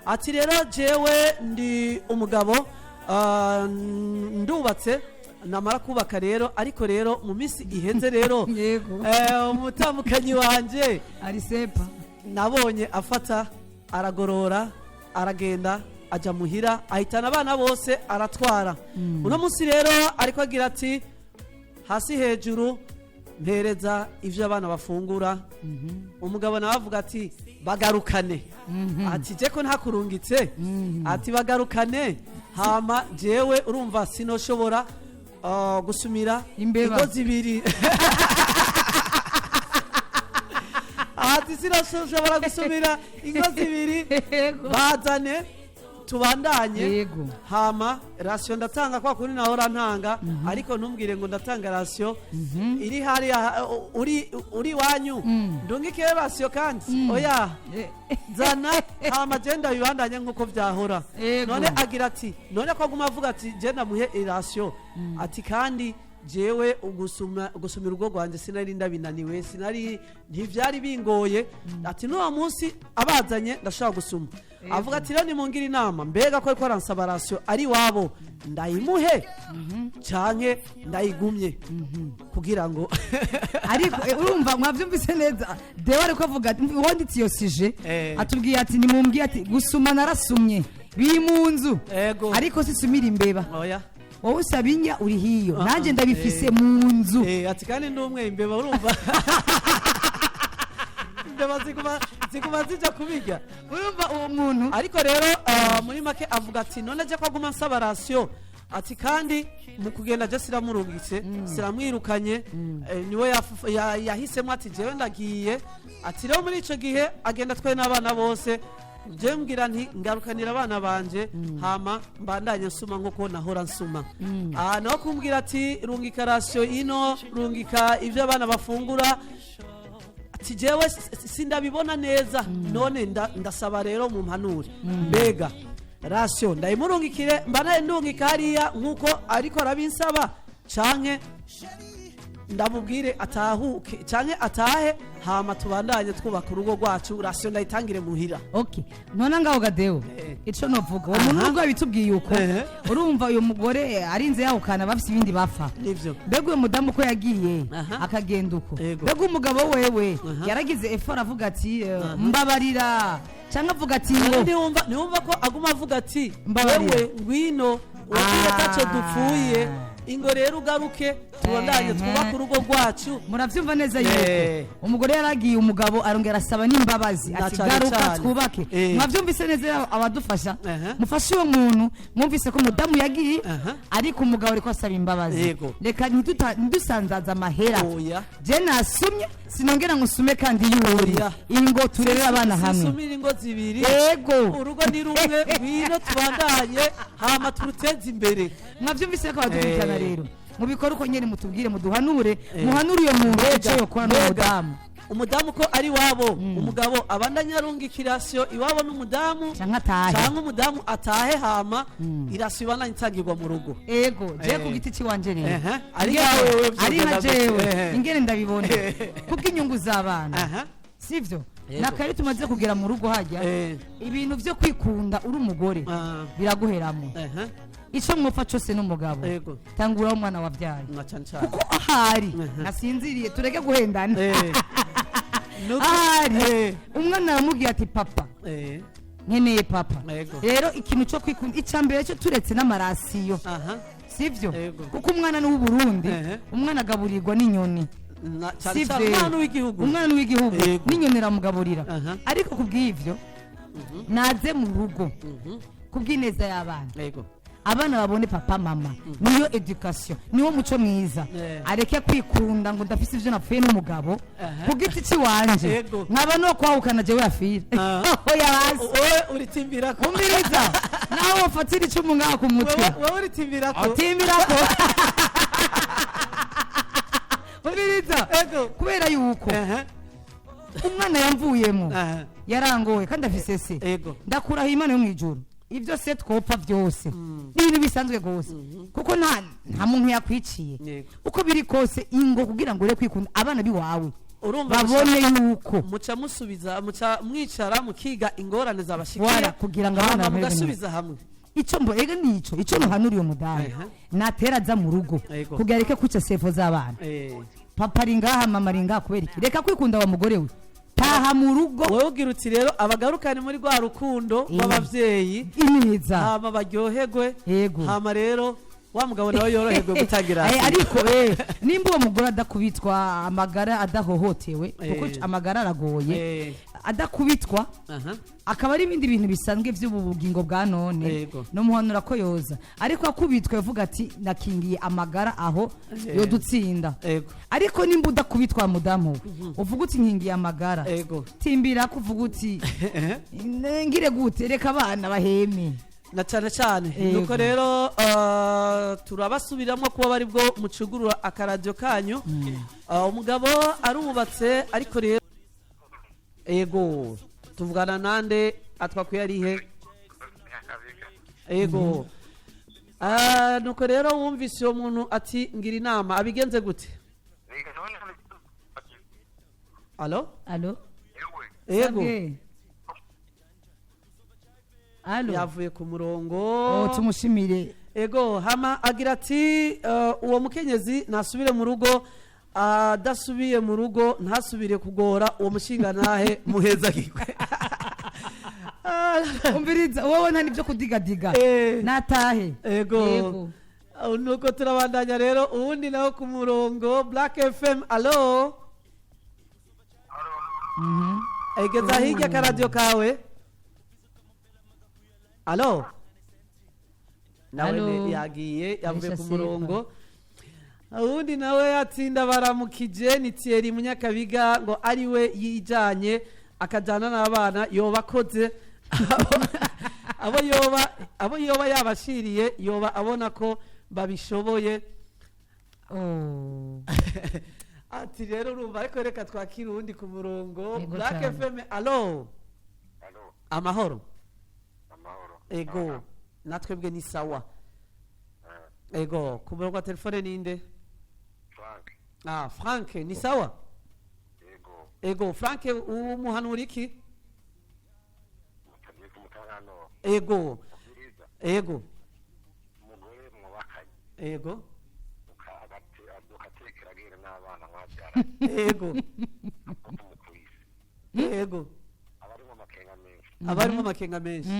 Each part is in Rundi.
ati rero jewe ndi umugabo ndubatse namara kubaka rero ariko rero mu minsi iheze rero yego umutamukanyi wanje ari sepa nabonye afata aragorora aragenda aja muhira ahitana abana bose aratwara uno munsi rero ariko agira ati hasi hejuru mpereza ivyo abana bafungura umugabo nawe avuga ati bagarukane ati je ko ntakurungitse ati bagarukane hama jewe urumva sinoshobora gusumira ingo zibiri ati sinoshobora gusumira ingo zibiri bazane tubandanye hama ratio ndatanga kwa kuri nahora ntanga ariko ntumbwire ngo ndatanga ratio iri hari uri wanyu ndungike ratio kandi oya zana hama genda bibandanye nkuko vyahora none agira ati none ko guma avuga ati genda muhe ratio ati kandi jewe ugusumira urugo rwanje sinari ndabinaniwe sinari ntivyari bingoye ati no munsi abazanye ndashaka gusuma avuga ati rero nimungira inama mbega ko ariko aransaba ratio ari wabo ndayimuhe canke ndayigumye kugira ngo ariko urumva mwavyumvise neza dewe ariko avuga ati wanditse iyo sije atubwiye ati nimumbwiye ati gusuma narasumye biri mu nzu ariko sisumira imbeba oya wowe usaba inya uri hiyo nanjye ndabifise mu nzu ati kandi ndumwe imbeba urumva imbeba ziguma zija kubirya urumva uwo muntu ariko rero muri make avuga ati none je ko aguma nsaba ratio ati kandi mu kugenda je siramurungitse siramwirukanye niwe yahisemo ati jewe ndagiye ati rero muri ico gihe agenda twe n'abana bose je mbwira nti ngarukanira abana banje hama mbandanye nsuma nkuko nahora nsuma naho kumbwira ati rungika ratio ino rungika ivyo abana bafungura ati jewe sindabibona neza none ndasaba rero mu mpanure mbega ratio ndayimurungikire mbana ndungika hariya nkuko ariko arabinsaba canke ndamubwire atahuke canke atahe hama tubandanye twubaka urugo rwacu ratio ndayitangire muhira okay none ngaho gadewo ico novuga uwo muntu ubwo bitubwiye uko urumva uyu mugore arinze yahukana bafise ibindi bafa nivyo mbega uyu mudamu ko yagiye akagenda uko mbega umugabo wewe yaragize effort avuga ati mbabarira canke avuga ati niwumva ko aguma avuga ati wewe ngwino wagiye taco dupfuye ingo rero ugaruke tubandanye twubaka urugo rwacu muravyumva neza yuko umugore yaragiye umugabo arongera asaba n'imbabazi ati garuka twubake mwavyumvise neza abadufasha mufashe uwo muntu mwumvise ko mudamu yagiye ariko umugabo ariko asaba imbabazi reka ntidusanzaza amahera je nasumye sinongera ngusume kandi yuri ingo turerera abana hamwe sumira ingo zibiri yego urugo ni rumwe bino tubandanye hama turuteze imbere mwavyumvise ko badufitana rero mubikora uko nyene mutubwire muduhanure muhanure uyo muntu ejo yokora n'umudamu umudamu ko ari wabo umugabo abandanya arungika ratio iwabo n'umudamu canke umudamu atahe hama irasio ibandanya itangirwa mu rugo ego je ku giti ciwanje rero ari nka jewe ingene ndabibona kuko inyungu z'abana sivyo nakari tumaze kugera mu rugo hajya ibintu vyo kwikunda uri umugore biraguheramo ico mwopfa cose n'umugabo tangura umwana wavyaye kuko ahari nasinziriye tureke guhendana ahari umwana aramubwiye ati papa nkeneye papa rero ikintu cyo kwikunda icambere cyo turetse n'amarasiyo sivyo kuko umwana ni w'Uburundi umwana agaburirwa n'inyoni umwana w'igihugu n'inyoni ramugaburira ariko kubw'ivyo naze mu rugo kubw'ineza y'abana abana babone papa mama niyo education niwo muco mwiza areke kwikunda ngo ndafise ivyo napfuye n'umugabo kugiti ci wanje nkaba no kwahukana jewe afire oya hasi wewe uritimbirako umbiriza naho ufatira icumu ngaho ku mutwe wewe uritimbirako utimbirako umbiriza kubera yuko umwana yamvuyemo yarangoye kandi afise se ndakuraho Imana yo mwijuru ivyo se twopfa vyose n'ibintu bisanzwe gose kuko nta muntu yakwiciye uko biri kose ingo kugira ngo ure kwikunda abana biwawe urumva babone yuko muca musubiza muca mwicara mukiga ingorane zabashikiye kugira ngo abana mugasubiza hamwe ico mbo ega nico ico nuhanuriye umudamu natera aza mu rugo kugira reke kuca sefo z'abana papa ringaha mama ringaha kubera iki reka kwikunda wa mugore we taha mu rugo wowe ugira uti rero abagarukane muri rwa rukundo rw'abavyeyi ineza hama baryoherwe hama rero wa mugabo nawe yoroherwe gutagira ariko nimba uwo mugore adakubitwa amagara adahohotewe kuko amagara aragoye adakubitwa akaba ari ibindi bintu bisanzwe by'ubugingo bwa none no muhanura ko yoza ariko akubitwa yavuga ati nakingiye amagara aho yo dutsinda ariko nimba udakubitwa mudamu uvuga uti nkingiye amagara timbira kuvuga uti ngire gute reka abana baheme na cyane nuko rero turabasubiramwo kuba bari bwo mucugurura akaradiyo kanyu umugabo arubatse ariko rero ego tuvugana nande atwakuye arihe ego nuko rero wumvise uwo muntu ati ngira inama abigenze gute alo ego yavuye ku murongo tumushimire ego hama agira ati uwo mukenyezi nasubire mu rugo adasubiye mu rugo ntasubire kugora uwo mushinga nahe muheza gikwe umviriza wowe nta nibyo kudigadiga natahe ego nuko turabandanya rero uwundi nawe ku murongo Black FM alo egeza hirya akaradiyo kawe alo nawe yagiye yavuye ku murongo uwundi nawe yatsinda baramukije ni Thierry Munyakabiga ngo ari we yijanye akajana n'abana yoba akoze abo yoba yabashiriye yoba abona ko babishoboye ati rero urumva ariko reka twakira uwundi ku murongo Black FM alo amahoro ego natwebwe ni sawa ego ku murongo wa telefone ninde Frank ni sawa ego Frank umuhanura iki ego umugore mwubakanye ego ukatekeragera n'abana mwabyara ego abarimo amakenga menshi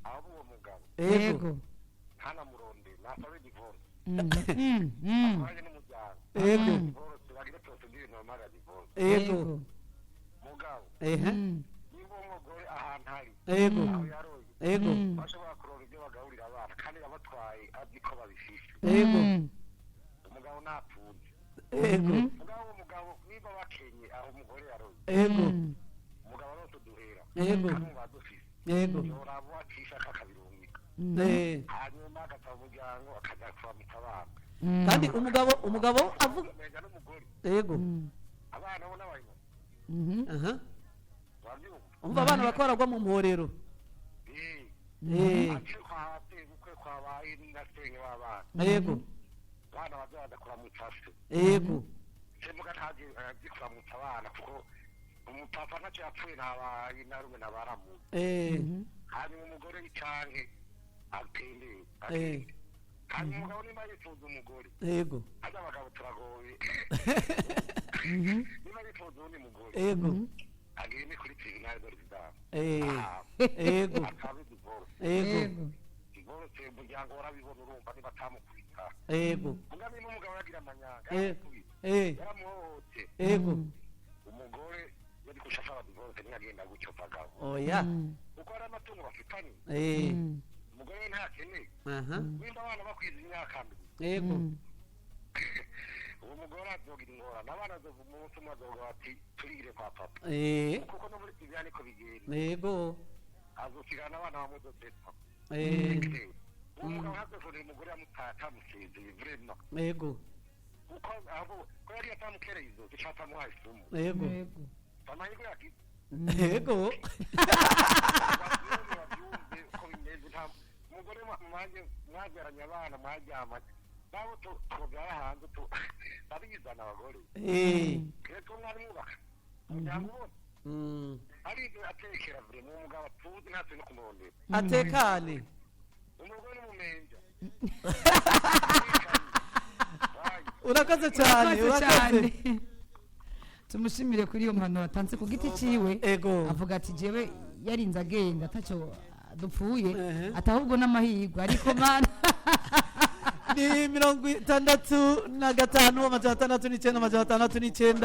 aho uwo mugabo ego ntanamuronde nasabe divorce abanye n'umuryango bagire cyose n'ibintu bamara divorce mugabo niba umugore ahantu hari aho yaroye bashobora kuronka ibyo bagaburira abana kandi abatwaye azi ko babifishe umugabo napfuye umugabo niba bakenye aho umugore yaroye umugabo rose duhera kandi badufise yoraba wacisha kakabirungika hanyuma agataba umuryango akajya kuramutsa abana kandi umugabo avuga yego abana bo n'abayimo umva abana bakoragwa mu mporero yego abana bazaza kuramutsa se yego semuga ntazi kuramutsa abana kuko umupapa ntacyo yapfuye ntabaye na rumwe nabaramu hanyuma umugore w'icanke atembeye hanyuma umugabo nimba yifuza umugore yego ajya abagabo turagoye nimba yifuza uwundi mugore yego agende kuri tribunal de residence yego akabe divorce divorce umuryango warabibona urumva niba atamukubita yego mugambi n'umugabo yagira amanyanga yaramuhohote umugore yari gushaka divorce ntiyagenda gutyo pagabo oya kuko ari amatungo bafitanye umugore ntakeneye nimba abana bakwiza imyaka mbere yego uwo mugore azogira ingorane abana azova umunsi umwe azovuga ati turigire kwa papa kuko no muri Kiliziya niko bigenda yego azosigana abana bamudodeta uwo mugabo ntazovunira umugore atamusezeye vrema yego kuko ko yari atamukereye izo zishaka amuha ifumu yego amahirwe yagize yego uko bimeze umugore mwabyaranye abana mwaryamanye nabo tubyara hanze babizana abagore rero mwari mwubaka ari atekera buri mu mugabo apfuye ntacyo no kumurondera atekane umugore n'umumenja urakoze cyane tumushimire kuri iyo mpanuro atanze ku giti ciwe avuga ati jewe yarinze agenda atacyo dupfuye atahubwo n'amahirwe ariko mana ni 65 amajana 69